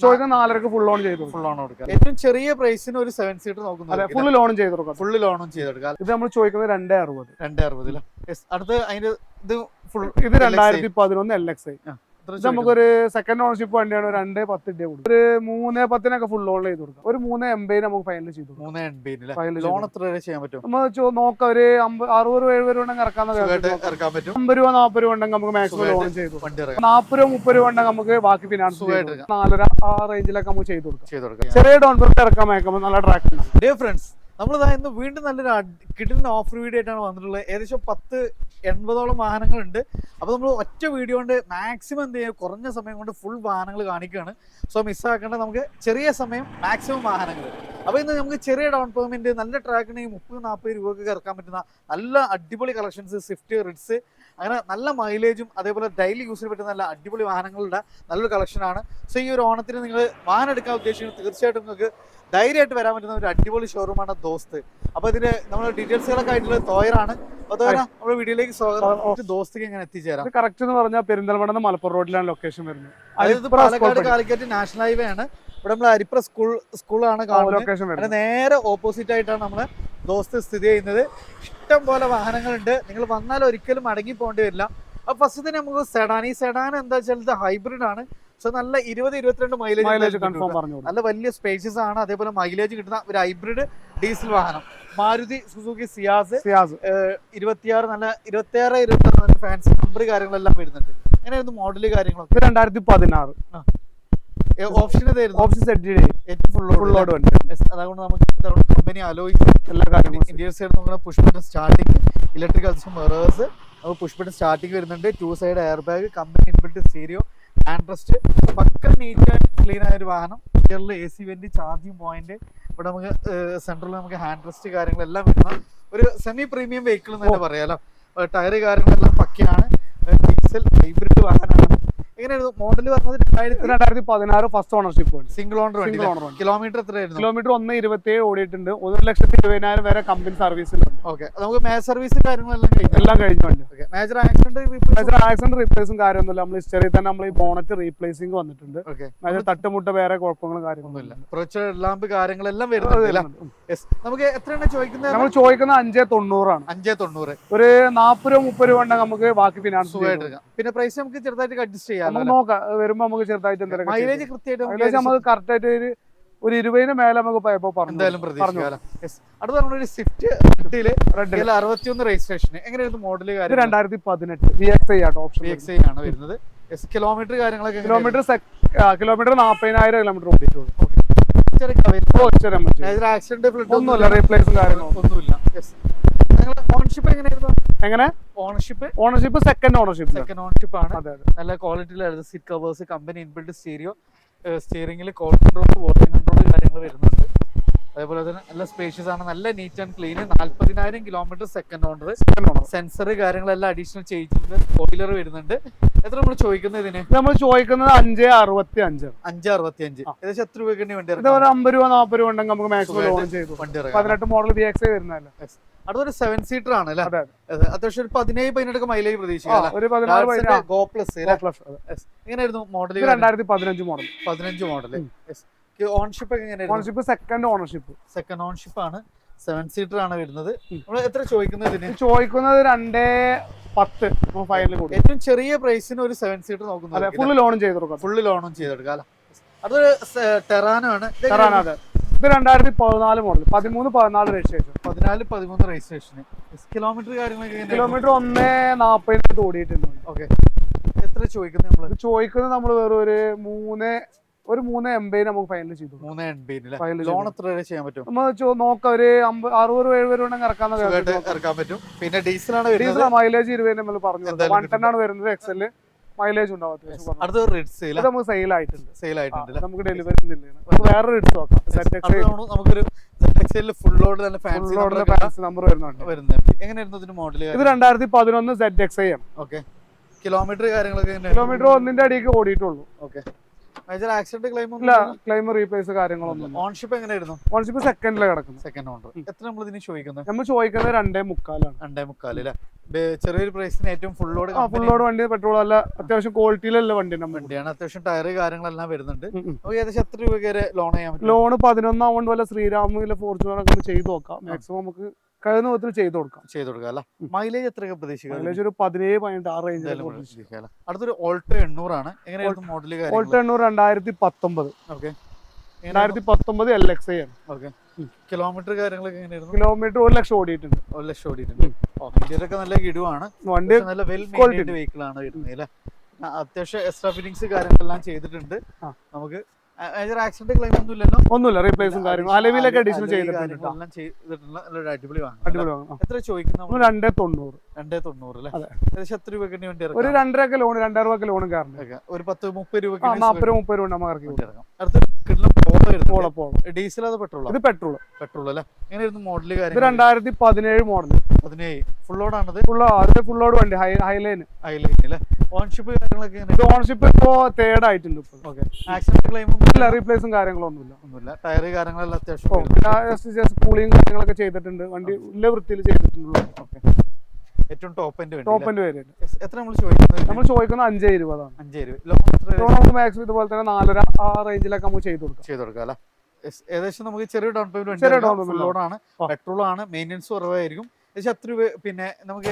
ചോദിക്കാൻ 4.5 full loan ചെയ്തു full loan കൊടുക്കാം. ഏറ്റവും ചെറിയ പ്രൈസിന് ഒരു 7 സീറ്റർ നോക്കുന്നത് ഫുൾ ലോണും ചെയ്ത് കൊടുക്കാം. ഫുൾ ലോണും ചെയ്തെടുക്കാം. ഇത് നമ്മൾ ചോദിക്കുന്നത് 2.60. 2.60. അടുത്ത് അതിന്റെ ഇത് ഫുൾ ഇത് 2011 LXI. ഇത് നമുക്കൊരു സെക്കൻഡ് ഓണർഷിപ്പ് വണ്ടിയാണ്. 2.10 കൊടുക്കും. ഒരു 3.10 ഫുൾ ലോൺ ചെയ്ത് കൊടുക്കാം. ഒരു 3.80 നമുക്ക് ഫൈനൽ ചെയ്തു 3.80 ലോൺ എത്ര വരെ ചെയ്യാൻ പറ്റും? നമ്മൾ നോക്കാം. ഒരു 60-70 രൂപ ഉണ്ടെങ്കിൽ ഇറക്കാൻ പറ്റും. 50 രൂപ 40 രൂപ ഉണ്ടെങ്കിൽ നമുക്ക് മാക്സിമം ലോൺ ചെയ്തു 40 രൂപ 30 രൂപ ഉണ്ടെങ്കിൽ നമുക്ക് ബാക്കി ഫിനാൻസ് 4.5 ആ റേഞ്ചിലൊക്കെ നമുക്ക് ചെയ്ത് കൊടുക്കാം. ചെറിയ ഡൗൺ പേയ്മെന്റ് ഇറക്കാൻ മേക്കുമ്പോൾ നല്ല ട്രാക്ക് ഉണ്ട്. ഡിയർ ഫ്രണ്ട്സ്, നമ്മളിതാ ഇന്ന് വീണ്ടും നല്ലൊരു കിടിലൻ ഓഫർ വീഡിയോ ആയിട്ടാണ് വന്നിട്ടുള്ളത്. ഏകദേശം 10-80 വാഹനങ്ങളുണ്ട്. അപ്പോൾ നമ്മൾ ഒറ്റ വീഡിയോ കൊണ്ട് മാക്സിമം എന്ത് ചെയ്യുക, കുറഞ്ഞ സമയം കൊണ്ട് ഫുൾ വാഹനങ്ങൾ കാണിക്കുകയാണ്. സോ മിസ്സാക്കേണ്ട, നമുക്ക് ചെറിയ സമയം മാക്സിമം വാഹനങ്ങൾ. അപ്പോൾ ഇന്ന് നമുക്ക് ചെറിയ ഡൗൺ പേയ്മെന്റ് നല്ല ട്രാക്കിന് 30-40 രൂപയ്ക്ക് ഇറക്കാൻ പറ്റുന്ന നല്ല അടിപൊളി കളക്ഷൻസ്, സ്വിഫ്റ്റ്, റിഡ്സ്, അങ്ങനെ നല്ല മൈലേജും അതേപോലെ ഡെയിലി യൂസിന് പറ്റുന്ന നല്ല അടിപൊളി വാഹനങ്ങളുടെ നല്ലൊരു കളക്ഷനാണ്. സോ ഈ ഒരു ഓണത്തിന് നിങ്ങൾ വാഹനം എടുക്കാൻ ഉദ്ദേശിക്കുന്നത് തീർച്ചയായിട്ടും നിങ്ങൾക്ക് ധൈര്യമായിട്ട് വരാൻ പറ്റുന്ന ഒരു അടിപൊളി ഷോറൂമാണ് ദോസ്ത്. അപ്പോൾ ഇതിന്റെ നമ്മുടെ ഡീറ്റെയിൽസുകളൊക്കെ ആയിട്ടുള്ളത് തോയറാണ്. നമ്മുടെ വീഡിയോയിലേക്ക് സ്വാഗതം. ദോസ്തിക്ക് എങ്ങനെ എത്തിച്ചേരാം? കറക്റ്റ് എന്ന് പറഞ്ഞാൽ പെരിന്തൽമണ്ണ മലപ്പുറം റോഡിലാണ് ലൊക്കേഷൻ വരുന്നത്. അതായത് പാലക്കാട് കാലിക്കറ്റ് നാഷണൽ ഹൈവേ ആണ്. ഇവിടെ നമ്മൾ അരിപ്ര സ്കൂളാണ് കാണുന്നത്. നേരെ ഓപ്പോസിറ്റ് ആയിട്ടാണ് നമ്മള് ദോസ്ത് സ്ഥിതി ചെയ്യുന്നത്. ഇഷ്ടം പോലെ വാഹനങ്ങളുണ്ട്. നിങ്ങൾ വന്നാൽ ഒരിക്കലും മടങ്ങി പോകേണ്ടി വരില്ല. അപ്പൊ ഫസ്റ്റ് തന്നെ നമുക്ക് സെഡാൻ. ഈ സെഡാൻ എന്താ വെച്ചാൽ ഇത് ഹൈബ്രിഡ് ആണ്. സോ നല്ല 20-22 മൈലേജ് നല്ല വലിയ സ്പേഷ്യസ് ആണ്. അതേപോലെ മൈലേജ് കിട്ടുന്ന ഒരു ഹൈബ്രിഡ് ഡീസൽ വാഹനം. മാരുതി സുസുക്കി സിയാസ് 26 നല്ല 26 ഫാൻസി നമ്പർ കാര്യങ്ങളെല്ലാം വരുന്നുണ്ട്. എങ്ങനെയായിരുന്നു മോഡല് കാര്യങ്ങളൊക്കെ? 2016. ഓപ്ഷൻ ഫുൾ ലോഡ് വണ്ടി. അതുകൊണ്ട് നമുക്ക് കമ്പനി ആലോചിച്ച് എല്ലാ കാര്യങ്ങളും ഇന്ത്യൻ സൈഡ് നോക്കുന്ന push button starting, electric mirrors, push button starting വരുന്നുണ്ട്. 2 side air bag, company inbuilt stereo, hand rest, പക്ക നീറ്റ് ആൻഡ് ക്ലീൻ ആയ ഒരു വാഹനം. AC വെന്റ്, ചാർജിങ് പോയിന്റ്, ഇവിടെ നമുക്ക് സെൻട്രലിൽ നമുക്ക് ഹാൻഡ് റെസ്റ്റ് കാര്യങ്ങളെല്ലാം വരുന്ന ഒരു സെമി പ്രീമിയം വെഹിക്കിൾ എന്ന് തന്നെ പറയാലോ. ടയർ കാര്യങ്ങളെല്ലാം പക്കയാണ്. ഡീസൽ ഹൈബ്രിഡ് വാഹനമാണ്. എങ്ങനെയായിരുന്നു മോഡൽ പറഞ്ഞത്? 2016 first ownership. Single owner. Kilometre എത്രയായിരുന്നു? കിലോമീറ്റർ 1.27 ഓടിയിട്ടുണ്ട്. 1,20,000 വരെ കമ്പനി സർവീസിലുണ്ട്. ഓക്കെ, നമുക്ക് മേജർ സർവീസ് കാര്യങ്ങളെല്ലാം കഴിഞ്ഞു. മേജർ ആക്സിഡന്റ് റീപ്ലേസും കാര്യമൊന്നുമില്ല. നമ്മൾ ഹിസ്റ്ററിയിൽ തന്നെ നമ്മൾ ഈ ബോണറ്റ് റീപ്ലേസിംഗ് വന്നിട്ടുണ്ട്. മേജർ തട്ടുമുട്ട വേറെ കുഴപ്പങ്ങളും കാര്യങ്ങളൊന്നുമില്ല. ലാമ്പ് കാര്യങ്ങളെല്ലാം വരുന്നുണ്ട്. നമുക്ക് എത്രയാണ് ചോദിക്കുന്നത്? നമ്മൾ ചോദിക്കുന്നത് 590 ആണ്. 590. ഒരു 40 രൂപ 30 രൂപ ഉണ്ടെങ്കിൽ നമുക്ക് ബാക്കി ഫിനാൻസ് എടുക്കാം. പിന്നെ പ്രൈസ് നമുക്ക് ചെറുതായിട്ട് അഡ്ജസ്റ്റ് ചെയ്യാം. നോക്കാം, വരുമ്പോ നമുക്ക് ചെറുതായിട്ട് മൈലേജ് കൃത്യമായിട്ട് നമുക്ക് കറക്റ്റ് ആയിട്ട് ഒരു 20 മേലെ നമുക്ക് എന്തായാലും പ്രതീക്ഷിക്കാം. അടുത്ത നമ്മളൊരു സ്വിഫ്റ്റ് 61 രജിസ്ട്രേഷൻ. എങ്ങനെയായിരുന്നു മോഡല്? 2018 VXI ആട്ടോ. ഓപ്ഷൻ VXI ആണ് വരുന്നത്. കിലോമീറ്റർ കാര്യങ്ങളൊക്കെ? Kilometre 40,000 kilometre ഓടിയിട്ടുള്ളൂ. ആക്സിഡന്റ് ഒന്നുമില്ല, റീപ്ലേസും കാര്യങ്ങളൊന്നുമില്ല. ഓണർഷിപ്പ് എങ്ങനെയായിരുന്നു? എങ്ങനെ ഓണർഷിപ്പ്? സെക്കൻഡ് ഓണർഷിപ്പ് ആണ്. നല്ല ക്വാളിറ്റിയിലായിരുന്നു. Seat covers, company inbuilt stereo, സ്റ്റിയറിംഗിൽ കോൾ കൺട്രോൾ, വോളിയം കൺട്രോൾ കാര്യങ്ങൾ വരുന്നുണ്ട്. അതേപോലെ തന്നെ നല്ല സ്പേഷ്യസ് ആണ്, നല്ല neat and clean. 40,000 kilometre second owner. Sensor കാര്യങ്ങളെല്ലാം അഡീഷണൽ ചെയ്തിട്ടുണ്ട്. സ്പോയിലർ വരുന്നുണ്ട്. എത്ര നമ്മൾ ചോദിക്കുന്നത് ഇതിന്? നമ്മൾ ചോദിക്കുന്നത് 565. 565. ഏകദേശം എത്ര രൂപയ്ക്ക് വേണ്ടി? 50 രൂപ 40 രൂപ ഉണ്ടെങ്കിൽ നമുക്ക് മാക്സിമം ലോൺ ചെയ്തു. 18 മോഡൽ VXI വരുന്നതല്ലേ. അടുത്തൊരു 7 സീറ്റർ ആണ് അല്ലേ? അത്യാവശ്യം ഒരു 17-18 മൈലേജ് പ്രതീക്ഷിക്കാം. എങ്ങനെയായിരുന്നു മോഡൽ? 2015 മോഡൽ. 15 മോഡൽ. ഓണർഷിപ്പ് എങ്ങനെയായിരുന്നു? ഓണർഷിപ്പ് സെക്കൻഡ് ഓണർഷിപ്പ് ആണ്. 7 സീറ്റർ ആണ് വരുന്നത്. നമ്മൾ എത്ര ചോദിക്കുന്നത് ഇതിന്? ചോദിക്കുന്നത് 2.10 ഫൈനൽ കൂടി. ഏറ്റവും ചെറിയ പ്രൈസിന് ഒരു 7 സീറ്റർ നോക്കുന്നത്. ഫുൾ ലോണും ചെയ്തെടുക്കാം. ഫുൾ ലോണും ചെയ്തെടുക്കാം. അതൊരു ടെറാനോ ആണ്. ഇത് 2014 മോഡൽ. 13-14 രജിസ്ട്രേഷൻ. 14-13 രജിസ്ട്രേഷൻ. കിലോമീറ്റർ കാര്യങ്ങളൊക്കെ? കിലോമീറ്റർ 1.40 ഓടിയിട്ടുണ്ട്. ഓക്കെ, എത്ര ചോദിക്കുന്നത്? നമ്മൾ വേറെ ഒരു 3.80 നമുക്ക് ഫൈനൽ ചെയ്തു. 3.80. ലോൺ എത്ര വരെ ചെയ്യാൻ പറ്റും? നമ്മൾ നോക്കാം. ഒരു 60-70 ഉണ്ടെങ്കിൽ ഇറക്കാൻ പറ്റും. പിന്നെ ഡീസലാണ്. ഡീസൽ മൈലേജ് 20 നമ്മൾ പറഞ്ഞു. 110 ആണ് വരുന്നത്. എക്സല് മൈലേജ് ഉണ്ടാവും. അടുത്ത റിഡ്സ് നമുക്ക് സെയിൽ ആയിട്ടുണ്ട്. നമുക്ക് ഡെലിവറി വേറെ റിഡ്സ് നോക്കാം. നമുക്കൊരു ഫുൾ ലോഡ് നല്ല ഫാൻസി നമ്പർ വരുന്നുണ്ട്. എങ്ങനെയായിരുന്നു മോഡൽ? ഇത് 2011 ZXI ആണ്. ഓക്കെ, കിലോമീറ്റർ കാര്യങ്ങളൊക്കെ? കിലോമീറ്റർ 1ന്റെ അടിക്ക് ഓടിയിട്ടുള്ളൂ. Okay, major accident claim replace കാര്യങ്ങളൊന്നും. ഓണർഷിപ്പ് എങ്ങനെയായിരുന്നു? ഓണർഷിപ്പ് സെക്കൻഡിലാണ് കിടക്കുന്നത്. Second owner. എത്ര നമ്മൾ ഇതിന് ചോദിക്കുന്നത്? നമ്മൾ ചോദിക്കുന്നത് 2.3 ആണ്. 2.3 അല്ലേ? ചെറിയൊരു പ്രൈസിന് ഏറ്റവും ഫുൾ ലോഡ് ഫുൾ ലോഡ് വണ്ടി പെട്രോൾ അല്ല അത്യാവശ്യം ക്വാളിറ്റിയിലുള്ള വണ്ടിയാണ്. അത്യാവശ്യം ടയർ കാര്യങ്ങളെല്ലാം വരുന്നുണ്ട്. നമുക്ക് ഏകദേശം എത്ര രൂപ വരെ ലോൺ ചെയ്യാൻ പറ്റും? ലോണ് 11 ആവുകൊണ്ട് വല്ല ശ്രീരാമിലെ ഫോർച്യൂണർ ഒക്കെ ചെയ്ത് നോക്കാം. മാക്സിമം നമുക്ക് കഴിയുന്ന വിധത്തിൽ ചെയ്ത് കൊടുക്കാം അല്ല. മൈലേജ് എത്രയൊക്കെ പ്രതീക്ഷിക്കാം? മൈലേജ് ഒരു 17-18 ആ റേഞ്ചിൽ. അടുത്തൊരു ഓൾട്ടോ 800 ആണ്. എങ്ങനെയായിരുന്നു മോഡൽ? ഓൾട്ടോ 800 2019. ഓക്കെ, 2019 LXI ആണ്. ഓക്കെ. കിലോമീറ്റർ കാര്യങ്ങളൊക്കെ എങ്ങനെയായിരുന്നു? കിലോമീറ്റർ 1 ലക്ഷം ഓടിയിട്ടുണ്ട്. 1 ലക്ഷം ഓടിയിട്ടുണ്ട്. ഇന്ത്യയിലൊക്കെ നല്ല കിടുവാണ്. വണ്ടി നല്ല വെൽ മെയിൻറ്റൈൻഡ് വെഹിക്കിൾ ആണ് വരുന്നത് അല്ലേ? അത്യാവശ്യം എക്സ്ട്രാ ഫിറ്റിംഗ്സ് കാര്യങ്ങളെല്ലാം ചെയ്തിട്ടുണ്ട്. നമുക്ക് ആക്സിഡന്റ് ക്ലെയിം ഒന്നുമില്ല. റീപ്ലേസും കാര്യങ്ങളും അലവിലൊക്കെ അഡീഷണൽ ചെയ്തിട്ടുണ്ട്. അടിപൊളി വാങ്ങാം. എത്ര ചോദിക്കുന്നു? 290. 290 അല്ലേ? ഏകദേശം എത്ര രൂപ വേണ്ടി ഒരു 2.5 ലോൺ 2.5 രൂപ ലോൺ കാരണം ഒരു 10-30 രൂപ 40-30 രൂപ നമുക്ക് ഇറക്കാം. ഡീസൽ അത് പെട്രോൾ? ഇത് പെട്രോൾ അല്ലേ? എങ്ങനെയായിരുന്നു മോഡൽ? ഇത് 2017 മോഡൽ. 17 ഫുൾ ലോഡ് ആണത്? ഫുൾ ലോഡ് വണ്ടി ഹൈലൈൻ അല്ലേ? ഓൺഷിപ്പ് കാര്യങ്ങളൊക്കെ? ഓൺഷിപ്പ് ഇപ്പോ തേർഡ് ആയിട്ടുണ്ട്. ആക്സിഡന്റ് ക്ലെയിം റീപ്ലേസും കാര്യങ്ങളൊന്നുമില്ല. ടയർ കാര്യങ്ങളെല്ലാം അത്യാവശ്യം കൂളിംഗ് കാര്യങ്ങളൊക്കെ ചെയ്തിട്ടുണ്ട്. വണ്ടി നല്ല വൃത്തിയിൽ ചെയ്തിട്ടുണ്ടല്ലോ. ഏറ്റവും ടോപ്പ് എൻഡ് വരെ. എത്ര നമ്മൾ ചോദിക്കുന്നത്? നമ്മൾ ചോദിക്കുന്നത് 5,20,000 ആണ്. 5,20,000 ലോൺ നമുക്ക് മാക്സിമം ഇതുപോലെ തന്നെ 4.5 ആ റേഞ്ചിലൊക്കെ നമുക്ക് ചെയ്ത് കൊടുക്കാം അല്ലേ? ഏകദേശം നമുക്ക് ചെറിയ ഡൗൺ പേയ്മെന്റ് ലോഡാണ്, പെട്രോൾ ആണ്, മെയിൻ്റെനൻസ് കുറവായിരിക്കും. എത്ര രൂപ പിന്നെ നമുക്ക്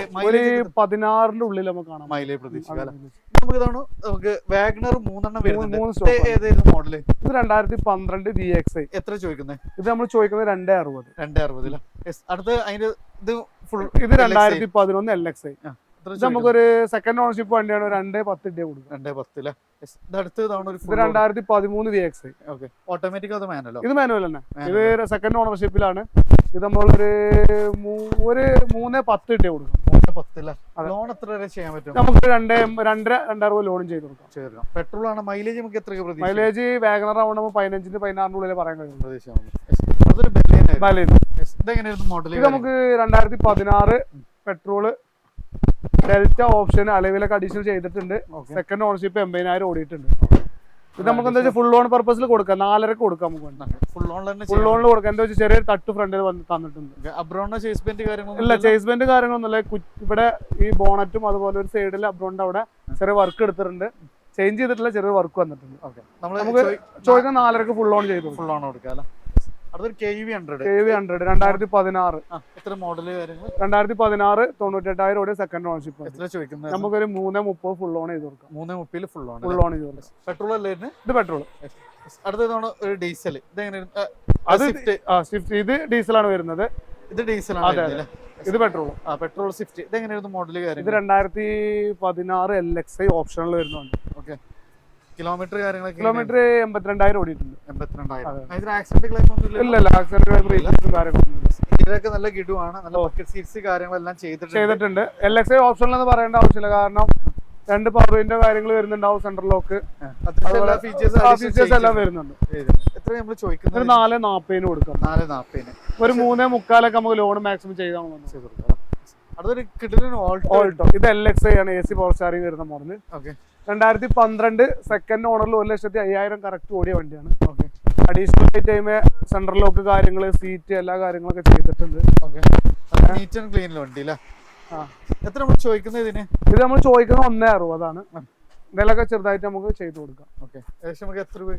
16-ന്റെ ഉള്ളിൽ നമുക്ക് കാണാം മൈലേജ് പ്രതീക്ഷിക്കാം. നമുക്ക് വാഗണർ 3 വരുന്നുണ്ട്. ഏതായിരുന്നു മോഡല്? ഇത് 2012 VXI. എത്ര ചോദിക്കുന്നത്? ഇത് നമ്മൾ ചോദിക്കുന്നത് 260. 260 അടുത്ത് അതിന്റെ ഇത് ഫുൾ. ഇത് 2011 LXI. നമുക്കൊരു സെക്കൻഡ് ഓണർഷിപ്പ് വണ്ടിയാണ്. 2.10 കൊടുക്കും. 2.10 അല്ലേ? അടുത്ത് 2013 VXI. ഓട്ടോമാറ്റിക് അത് മാനുവലോ? ഇത് മാനുവൽ തന്നെ. ഇത് സെക്കൻഡ് ഓണർഷിപ്പിലാണ്. ഇത് നമ്മളൊരു 3.10 ഇട്ടേ കൊടുക്കും. 3.10 ലോൺ എത്ര വരെ ചെയ്യാൻ പറ്റും? നമുക്ക് 2.5 ലോണും ചെയ്ത് കൊടുക്കാം. പെട്രോൾ ആണ്. മൈലേജ് നമുക്ക് എത്ര? മൈലേജ് വാഗണർ ആവുമ്പോൾ 15-16 ഉള്ളിൽ പറയാൻ കഴിയും. മോഡൽ ഇത് നമുക്ക് 2016 പെട്രോള് ഡെൽറ്റ ഓപ്ഷൻ അലവിലൊക്കെ അഡീഷണൽ ചെയ്തിട്ടുണ്ട്. സെക്കൻഡ് ഓണർഷിപ്പ് 80,000 ഓടിയിട്ടുണ്ട്. ഇത് നമുക്ക് എന്താ വെച്ചാൽ ഫുൾ ഓൺ പർപ്പസിൽ കൊടുക്കാം. 4.5 കൊടുക്കാം. നമുക്ക് ഫുൾ ഓണിൽ കൊടുക്കാം. എന്താ വെച്ചാൽ ചെറിയ തട്ട് ഫ്രണ്ടിൽ തന്നിട്ടുണ്ട്. ഇല്ല, ചേസ്മെന്റ് കാര്യങ്ങളൊന്നുമില്ല. ഇവിടെ ഈ ബോണറ്റും അതുപോലെ ഒരു സൈഡിൽ അബ്രോണിന്റെ അവിടെ ചെറിയ വർക്ക് എടുത്തിട്ടുണ്ട്. ചേഞ്ച് ചെയ്തിട്ടുള്ള ചെറിയ വർക്ക് വന്നിട്ടുണ്ട്. നമുക്ക് ചോദിക്കാൻ 4.5 ഫുൾ ഓൺ ചെയ്തു. ഫുൾ ഓൺ കൊടുക്കാം. അടുത്തൊരു KV 100 2016. എത്ര മോഡൽ? 2016 98,000 ഓടിയ സെക്കൻഡ് ഓണർഷിപ്പ്. എത്ര ചോദിക്കുന്നത്? നമുക്കൊരു 3.30 ഫുൾ ഓൺ ചെയ്ത് കൊടുക്കാം. 3.30 ഫുൾ ഓൺ ചെയ്ത് കൊടുക്കാം. പെട്രോൾ അല്ലേ? ഇത് പെട്രോൾ. അടുത്തതാണ് ഒരു ഡീസൽ. അത് സ്വിഫ്റ്റ്. ഇത് ഡീസലാണ് വരുന്നത്. ഇത് ഡീസലാണ്. ഇത് പെട്രോൾ. Petrol Swift. ഇത് എങ്ങനെയായിരുന്നു മോഡൽ? ഇത് 2016 LXI ഓപ്ഷണൽ വരുന്നുണ്ട്. കിലോമീറ്റർ 82,000 ഓടിയിട്ടുണ്ട്. 82,000. ആക്സിഡന്റ് ക്ലെയിം ഒന്നും ഇല്ല. ആക്സിഡന്റ് കാര്യങ്ങളൊന്നും. ഇതിലൊക്കെ നല്ല കിടുവാണ്. നല്ല ബക്കറ്റ് സീറ്റ്സ് കാര്യങ്ങളെല്ലാം ചെയ്തിട്ടുണ്ട്. LXI ഓപ്ഷണൽ എന്ന് പറയേണ്ട ആവശ്യമില്ല. കാരണം 2 പവറിന്റെ കാര്യങ്ങൾ വരുന്നുണ്ടാവും. സെൻട്രൽ ലോക്ക് ഫീച്ചേഴ്സ് എല്ലാം വരുന്നുണ്ട്. എത്ര നമ്മൾ ചോദിക്കുന്നത്? 4.40 കൊടുക്കാം. 4.40. ഒരു 3.25 നമുക്ക് ലോൺ മാക്സിമം ചെയ്താൽ. അതൊരു കിട്ടുന്ന ഓൾട്ടോ. ഇത് LXI ആണ്. AC പവർ സ്റ്റാറിംഗ് വരുന്ന മോഡൽ. 2012 സെക്കൻഡ് ഓണറിൽ 1,05,000 കറക്റ്റ് ഓടിയ വണ്ടിയാണ്. അഡീഷണൽ ടൈം സെൻട്രൽ ലോക്ക് കാര്യങ്ങൾ, സീറ്റ്, എല്ലാ കാര്യങ്ങളൊക്കെ ചെയ്തിട്ടുണ്ട്. നീറ്റ് ആൻഡ് ക്ലീൻ വണ്ടി അല്ലേ? എത്ര നമ്മൾ ചോദിക്കുന്നത് ഇതിന്? ഇത് നമ്മൾ ചോദിക്കുന്നത് 1.60. ഇതിലൊക്കെ ചെറുതായിട്ട് നമുക്ക് ചെയ്തു കൊടുക്കാം. ഏകദേശം നമുക്ക് എത്ര രൂപ?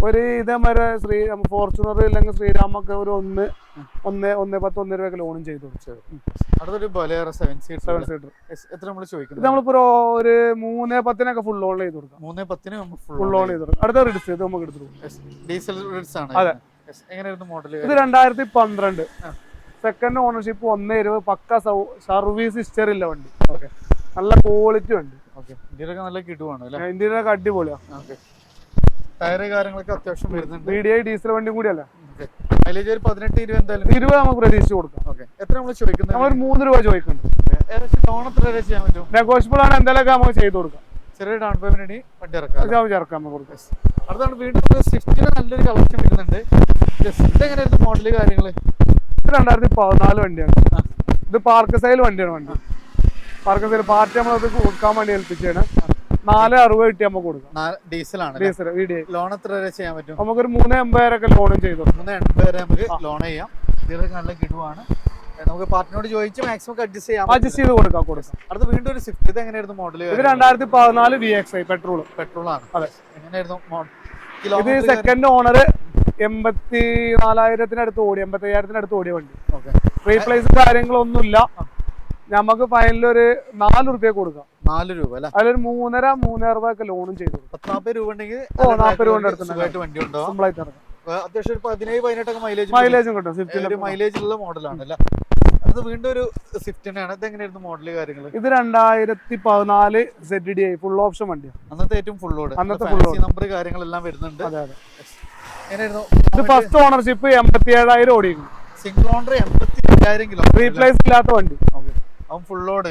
ഒരു ഇതേമാതിരി ഫോർച്യൂണർ ഇല്ലെങ്കിൽ ശ്രീരാമൊക്കെ ഒരു 1.10 1 രൂപ ലോണും ചെയ്തു കൊടുക്കും. അടുത്തൊരു ബൊലേറോ 7 സീറ്റർ. എത്ര നമ്മൾ ചോദിക്കുന്നത്? നമ്മളിപ്പോ ഒരു 3.10 ഫുൾ ലോൺ ചെയ്ത് കൊടുക്കാം. 3.10 ഫുൾ ലോൺ ചെയ്ത് കൊടുക്കാം. അടുത്ത റിഡ്സ് ഇത് നമുക്ക് എടുത്തു കൊടുക്കും. ഡീസൽ റിഡ്സ് ആണ്. അതെ. എങ്ങനെയായിരുന്നു മോഡൽ? ഇത് 2012 സെക്കൻഡ് ഓണർഷിപ്പ് 1.20. പക്ക സർവീസ് ഹിസ്റ്ററി ഇല്ല വണ്ടി. നല്ല ക്വാളിറ്റി വണ്ടി. ഇന്ത്യയിലൊക്കെ നല്ല കിട്ടുവാണ്. ഇന്ത്യയിലൊക്കെ അടിപൊളിയാ. ടയർ കാര്യങ്ങളൊക്കെ അത്യാവശ്യം വരുന്നുണ്ട്. VDI ഡീസൽ വണ്ടി കൂടിയല്ല. മൈലേജ് ഒരു 18-20 എന്തായാലും 20 നമുക്ക് പ്രതീക്ഷിച്ച് കൊടുക്കാം. എത്ര നമ്മൾ ചോദിക്കുന്നത്? നമ്മൾ 3 രൂപ ചോദിക്കുന്നുണ്ട്. ഏകദേശം ലോൺ എത്ര വരെ ചെയ്യാൻ പറ്റും? നെഗോഷ്യബിൾ ആണ്. എന്തായാലും നമുക്ക് ചെയ്ത് കൊടുക്കാം. ചെറിയ ഡൗൺ പേയ്മെന്റ് വണ്ടി ഇറക്കാം. അടുത്താണ് വീണ്ടും സ്വിഫ്റ്റിന് നല്ലൊരു കളക്ഷൻ വരുന്നുണ്ട്. ഇതെങ്ങനെയായിരുന്നു മോഡല് കാര്യങ്ങള്? 2014 വണ്ടിയാണ്. ഇത് പാർക്ക് സൈൽ വണ്ടിയാണ്. പാർക്ക് സൈൽ പാർട്ടി നമ്മളത് കൊടുക്കാൻ വേണ്ടി ഏൽപ്പിച്ചാണ്. 4.60 കിട്ടി നമുക്ക് കൊടുക്കാം. ഡീസലാണ്. Diesel VDI. ലോൺ എത്ര വരെ ചെയ്യാൻ പറ്റും? നമുക്കൊരു 3.80 ലോണും ചെയ്തു. 3.80 നമുക്ക് ലോൺ ചെയ്യാം. ഇതിലൊക്കെ നല്ല കിടുവാണ്. നമുക്ക് പാർട്ടിനോട് ചോദിച്ച് മാക്സിമം അഡ്ജസ്റ്റ് ചെയ്യാം. അഡ്ജസ്റ്റ് ചെയ്ത് കൊടുക്കാം. അടുത്ത വീണ്ടും ഒരു സ്വിഫ്റ്റ്. ഇത് എങ്ങനെയായിരുന്നു മോഡൽ? ഇത് 2014 VXi പെട്രോൾ. ആണ്. അതെ. എങ്ങനെയായിരുന്നു ഇത് സെക്കൻഡ് ഓണർ 84,000-അടുത്ത് ഓടി, 85,000-അടുത്ത് ഓടിയ വണ്ടി. റീപ്ലേസ് കാര്യങ്ങളൊന്നുമില്ല. നമുക്ക് ഫൈനൽ ഒരു 4 രൂപ കൊടുക്കാം. 4 രൂപ അല്ലേ? അതിലൊരു 3.5 രൂപ ലോണും ചെയ്തു. 40 രൂപ ഉണ്ടെങ്കിൽ 40 രൂപ വണ്ടി ഉണ്ടോ? സിമ്പിളായിട്ട് ഇറങ്ങും. അത്യാവശ്യം 17-18 മൈലേജും കിട്ടും. മൈലേജുള്ള മോഡലാണ് അല്ലേ? അത് വീണ്ടും ഒരു സ്വിഫ്റ്റ് തന്നെയാണ്. ഇത് എങ്ങനെയായിരുന്നു മോഡല് കാര്യങ്ങൾ? ഇത് 2014 ZDI ഫുൾ ഓപ്ഷൻ വണ്ടിയാണ്. അന്നത്തെ ഏറ്റവും ഫുൾ ലോഡ്. അന്നത്തെ നമ്പർ കാര്യങ്ങളെല്ലാം വരുന്നുണ്ട്. എങ്ങനെയായിരുന്നു? ഇത് ഫസ്റ്റ് ഓണർഷിപ്പ് 87,000 ഓടിയിരുന്നു. Single owner 87,000 kilo. റീപ്ലേസ് ഇല്ലാത്ത വണ്ടി. അവൻ ഫുൾ ലോഡ്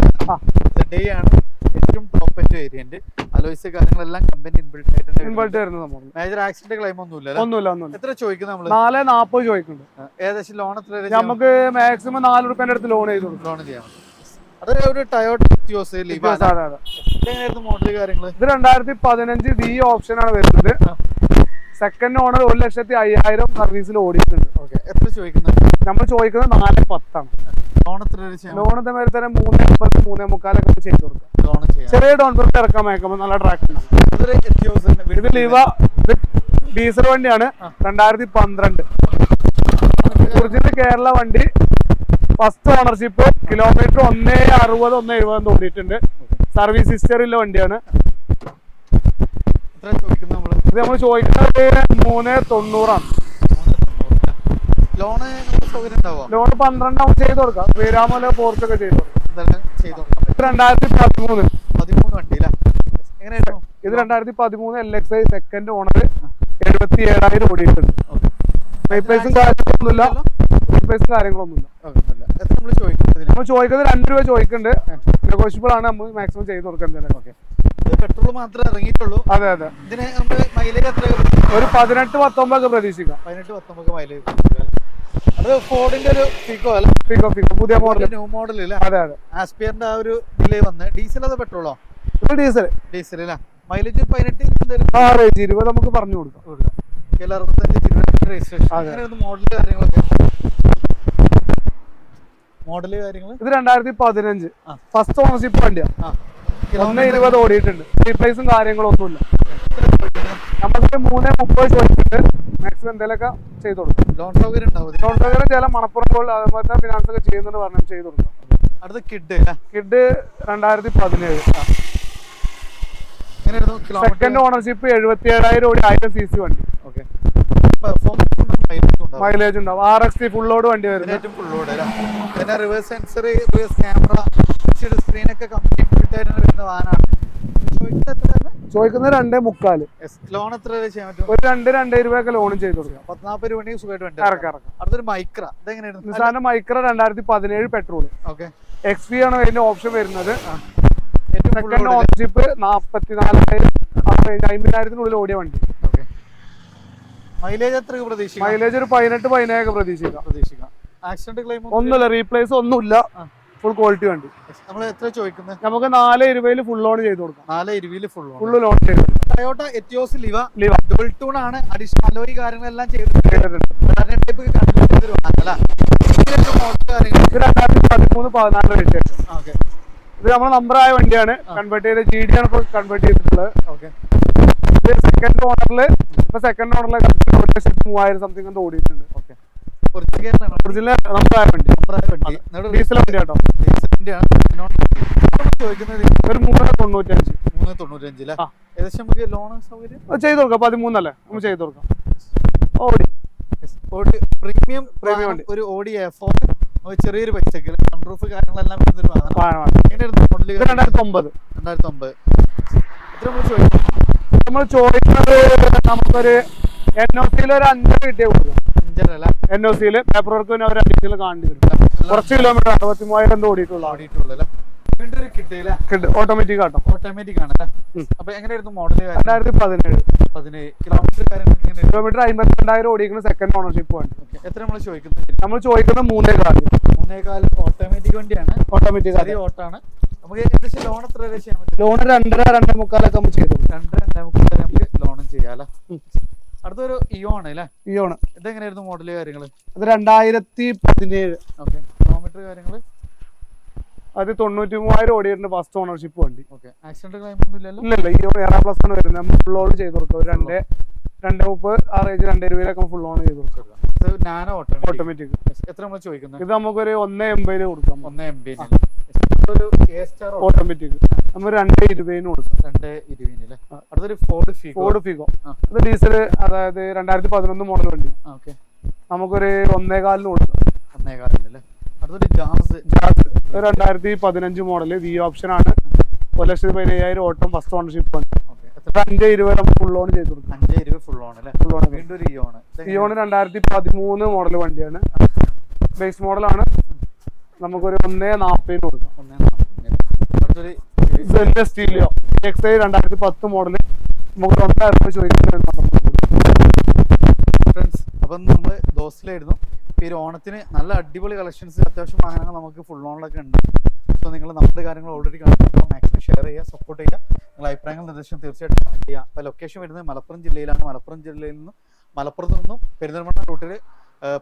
ZDI ആണ്. ഏറ്റവും ടോപ്പ് എൻഡ് വേരിയന്റ്. അലോയ്സ് കാര്യങ്ങളെല്ലാം കമ്പനി ഇൻബിൽറ്റ് ആയിട്ടുണ്ട്. മേജർ ആക്സിഡന്റ് ക്ലെയിം ഒന്നുമില്ല. എത്ര ചോദിക്കുന്നത് നമ്മള്? 4.40 ചോദിക്കുന്നുണ്ട്. ഏകദേശം ലോൺ എത്ര? നമുക്ക് മാക്സിമം 4 രൂപേന്റെ അടുത്ത് ലോൺ ചെയ്തു ലോൺ ചെയ്യാം. അത് ഒരു ടയോട്ട മോഡൽ കാര്യങ്ങൾ. ഇത് 2015 D ഓപ്ഷൻ ആണ് വരുന്നത്. സെക്കൻഡ് ഓണർ 1,05,000 സർവീസിൽ ഓടിയിട്ടുണ്ട്. എത്ര ചോദിക്കുന്നത്? നമ്മൾ ചോദിക്കുന്നത് 4.10 ആണ്. ലോൺ എത്ര? ലോൺ ഇതേമാതിരി തന്നെ 3.30-3.45 ചെയ്ത് കൊടുക്കാം. ചെറിയ ഡൗൺ പേയ്മെന്റ് ഇറക്കാൻ മേക്കുമ്പോൾ നല്ല ട്രാക്ക് ഉണ്ട്. ഇത് ലിവ ഡീസൽ വണ്ടിയാണ്. 2012 ഒറിജിനൽ കേരള വണ്ടി. First ownership. കിലോമീറ്റർ 160-170 ഓടിയിട്ടുണ്ട്. സർവീസ് ഹിസ്റ്ററിയുള്ള വണ്ടിയാണ്. ഇത് നമ്മൾ ചോദിക്കുന്നത് 3.90 ആണ്. ലോണ് ലോൺ 12 ചെയ്ത് കൊടുക്കാം. ശ്രീരാമല പോർച്ചൊക്കെ ചെയ്ത് കൊടുക്കാം. 2013 വണ്ടി. ഇത് 2013 LXi സെക്കൻഡ് ഓണർ 77,000 ഓടിയിട്ടുണ്ട്. റീപ്ലേസും കാര്യങ്ങളൊന്നുമില്ല. നമ്മൾ ചോദിക്കുന്നത് 2 രൂപ ചോദിക്കുന്നുണ്ട്. നെഗോഷ്യബിൾ ആണ്. നമ്മൾ മാക്സിമം ചെയ്ത് കൊടുക്കുന്നത്. പെട്രോൾ മാത്രമേ ഇറങ്ങിയിട്ടുള്ളൂ. അതെ. ഇതിന് മൈലേജ് എത്ര? ഒരു 18-19 പ്രതീക്ഷിക്കാം. 18-19 മൈലേജ്. അത് ഫോർഡിന്റെ ഒരു പിക്കോ പുതിയ മോഡൽ, ന്യൂ മോഡൽ അല്ലേ? അതെ. ആസ്പിയറിന്റെ ആ ഒരു ഡിലേ വന്ന്. ഡീസൽ അതോ പെട്രോളോ? ഇത് ഡീസൽ അല്ലേ? മൈലേജ് 18 20 നമുക്ക് പറഞ്ഞു കൊടുക്കാം. മോഡല് കാര്യങ്ങൾ. ഇത് 2015 ഫസ്റ്റ് ഓണർഷിപ്പ് വണ്ടിയാണ്. 1.20 ഓടിയിട്ടുണ്ട്. റീപ്ലേസും കാര്യങ്ങളൊന്നുമില്ല. നമുക്ക് 3.30 ചോദിച്ചിട്ട് മാക്സിമം എന്തെങ്കിലുമൊക്കെ ചെയ്ത് കൊടുക്കും. ലോൺ സൗകര്യം ഉണ്ടാവും. ലോൺ സൗകര്യം ചില മണപ്പുറം പോലെ അതുപോലെ ഫിനാൻസ് ഒക്കെ ചെയ്യുന്നുണ്ട് പറഞ്ഞു ചെയ്ത് കൊടുക്കും. അടുത്ത കിഡ് 2017 സെക്കൻഡ് ഓണർഷിപ്പ് 77,000 ഓടി 1000 cc വണ്ടി. മൈലേജ് ഉണ്ടാവും. RXT ഫുൾ ലോഡ് വണ്ടി വരുന്നത്. പിന്നെ reverse sensor, reverse camera, screen ഒക്കെ വരുന്ന വാഹനമാണ്. ചോദിക്കുന്നത് 2.3. ലോൺ എത്ര ചെയ്യാൻ പറ്റും? ഒരു 2-2.5 രൂപയൊക്കെ ലോണും ചെയ്ത് കൊടുക്കാം. 40 രൂപ സുഖമായിട്ട് ഇറക്കാം. അടുത്തൊരു മൈക്ര. ഇതെങ്ങനെയായിരുന്നു? നിസാന്റെ മൈക്ര 2017 പെട്രോൾ. XP ആണ് അതിന്റെ ഓപ്ഷൻ വരുന്നത്. സെക്കൻഡ് ഓണർഷിപ്പ് 44,000 50,000 ഓടിയ വണ്ടി. മൈലേജ് എത്ര പ്രതീക്ഷിക്കാം? മൈലേജ് ഒരു 18-17 പ്രതീക്ഷിക്കാം. ആക്സിഡന്റ് ക്ലെയിം ഒന്നുമില്ല. റീപ്ലേസ് ഒന്നുമില്ല. ഫുൾ ക്വാളിറ്റി വണ്ടി. നമ്മൾ എത്ര ചോദിക്കുന്നത്? നമുക്ക് 4.20 ഫുൾ ലോൺ ചെയ്ത് കൊടുക്കാം. 4.20 ഫുൾ ലോൺ ചെയ്ത് കൊടുക്കാം. ടയോട്ട എറ്റിയോസ് ലിവ ഡബിൾ ടൂൺ ആണ്. അഡീഷണൽ അലോയ് കാര്യങ്ങളെല്ലാം ചെയ്തിട്ടുണ്ട്. 2013-14 രജിസ്ട്രേഷൻ. ഇത് നമ്മുടെ നമ്പറായ വണ്ടിയാണ്. കൺവേർട്ട് ചെയ്ത GD ആണ് കൺവേർട്ട് ചെയ്തിട്ടുള്ളത്. സെക്കൻഡ് ഓണറില് 1,03,000 സംതിങ് എന്തോ ഓടിയിട്ടുണ്ട്. ഒറിജിനൽ നമ്പറായ വണ്ടി. ഡീസൽ വണ്ടി കേട്ടോ. ഒരു 3.95 ചെയ്ത് കൊടുക്കാം. 13 അല്ലേ നമ്മൾ ചെയ്ത് കൊടുക്കാം. ഓടി പ്രീമിയം വണ്ടി. ഒരു ഓടി F4 ചെറിയൊരു പൈസക്ക് സൺറൂഫ് കാര്യങ്ങളെല്ലാം 2009. നമ്മൾ ചോദിക്കുന്നത് നമുക്കൊരു NOC-യിൽ ഒരു 5 കിട്ടിയ കൊടുക്കാം. NOC-യിൽ പേപ്പർ വർക്ക് പിന്നെ അവർ അഡീഷണൽ കാണേണ്ടി വരും. കുറച്ച് കിലോമീറ്റർ 63,000 ഓടിയിട്ടുള്ള ഓട്ടോമാറ്റിക് ആട്ടോ. ഓട്ടോമാറ്റിക് ആണ്. അപ്പൊ എങ്ങനെയായിരുന്നു മോഡൽ? 2017 കിലോമീറ്റർ 52,000 ഓടിക്കുന്ന സെക്കൻഡ് ഓണർഷിപ്പ് വണ്ടി. എത്ര നമ്മൾ ചോദിക്കുന്നത്? നമ്മൾ ചോദിക്കുന്നത് 3.4. ഓട്ടോമാറ്റിക് വണ്ടിയാണ്. ഓട്ടോമാറ്റിക് ഓട്ടാണ്. നമുക്ക് ഏകദേശം ലോൺ എത്ര ചെയ്യാൻ പറ്റും? ലോൺ 2.5-2.25 നമ്മൾ ചെയ്തു. 2.25 നമുക്ക് ലോണും ചെയ്യാലോ. അടുത്തൊരു ഇയോൺ അല്ലേ? ഇയോൺ. ഇതെങ്ങനെയായിരുന്നു മോഡല് കാര്യങ്ങള്? അത് 2017. കിലോമീറ്റർ കാര്യങ്ങൾ? അത് 93,000 ഓടിയിട്ടുണ്ട് ഫസ്റ്റ് ഓണർഷിപ്പ് വണ്ടി. ഓക്കെ, ആക്സിഡന്റ് ക്ലെയിം ഒന്നും ഇല്ലല്ലോ? ഇല്ല, ഈ എയർ പ്ലസ് ആണ് വരുന്നത്. നമ്മൾ ഫുൾ ഓൺ ചെയ്ത് കൊടുക്കുക. ഒരു 230 ആ റേഞ്ച് 220 ഫുൾ ഓൺ ചെയ്ത് കൊടുക്കുക. Nano automatic. എത്ര നമ്മൾ ചോദിക്കുന്നത്? ഇത് നമുക്കൊരു 180 കൊടുക്കാം. 180 ഓട്ടോമാറ്റിക് നമ്മൾ 220 കൊടുക്കാം. 220 അല്ലേ? അടുത്തൊരു ഫോർഡ് ഫിഗോ. ഇത് ഡീസൽ, അതായത് 2011 മോഡൽ വണ്ടി. നമുക്കൊരു 1.25 കൊടുക്കാം. 1.25 അല്ലേ? അടുത്തൊരു ജാസ് 2015 മോഡല്, വി ഓപ്ഷൻ ആണ്. 1,15,000 ഓട്ടം, ഫസ്റ്റ് ഓണർഷിപ്പ് ആണ്. 520 നമുക്ക് ഫുൾ ഓൺ ചെയ്ത് കൊടുക്കാം. 520 ഫുൾ ഓൺ അല്ലേ? Full on. വീണ്ടും ഒരു ഇയോൺ 2013 മോഡൽ വണ്ടിയാണ്. ബേസ് മോഡലാണ്. നമുക്കൊരു 1.40 കൊടുക്കാം. സ്റ്റീലിയോ XI 2010 മോഡല്, നമുക്ക് 1,000 ചോദിക്കുന്നത്. ഫ്രണ്ട്സ്, അപ്പം നമ്മൾ ദോസ്തിലായിരുന്നു. ഈ ഒരു ഓണത്തിന് നല്ല അടിപൊളി കളക്ഷൻസ്, അത്യാവശ്യം വാഹനങ്ങൾ നമുക്ക് ഫുൾ ഓണിലൊക്കെ ഉണ്ട്. സോ നിങ്ങൾ നമ്മുടെ കാര്യങ്ങൾ ഓൾറെഡി കണ്ടിട്ടുണ്ടാകും. മാക്സിമം ഷെയർ ചെയ്യുക, സപ്പോർട്ട് ചെയ്യുക. നിങ്ങൾ അഭിപ്രായങ്ങൾ നിർദ്ദേശം തീർച്ചയായിട്ടും കമന്റ് ചെയ്യുക. അപ്പോൾ ലൊക്കേഷൻ വരുന്നത് മലപ്പുറം ജില്ലയിലാണ്. മലപ്പുറത്ത് നിന്നും പെരിന്തൽമണ്ണ റൂട്ടിൽ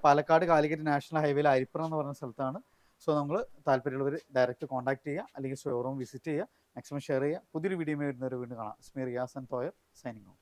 പാലക്കാട് കാലിക്കറ്റ് നാഷണൽ ഹൈവേയിൽ അരിപ്പുറം എന്ന് പറയുന്ന സ്ഥലത്താണ്. സോ നമ്മൾ താല്പര്യമുള്ളവർ ഡയറക്റ്റ് കോൺടാക്ട് ചെയ്യുക, അല്ലെങ്കിൽ ഷോറൂം വിസിറ്റ് ചെയ്യുക. മാക്സിമം ഷെയർ ചെയ്യുക. പുതിയൊരു വീഡിയോ വരുന്നവരെ വീണ്ടും കാണാം. റിയാസ് ആൻഡ് തോയർ സൈനിങ് ഓഫ്.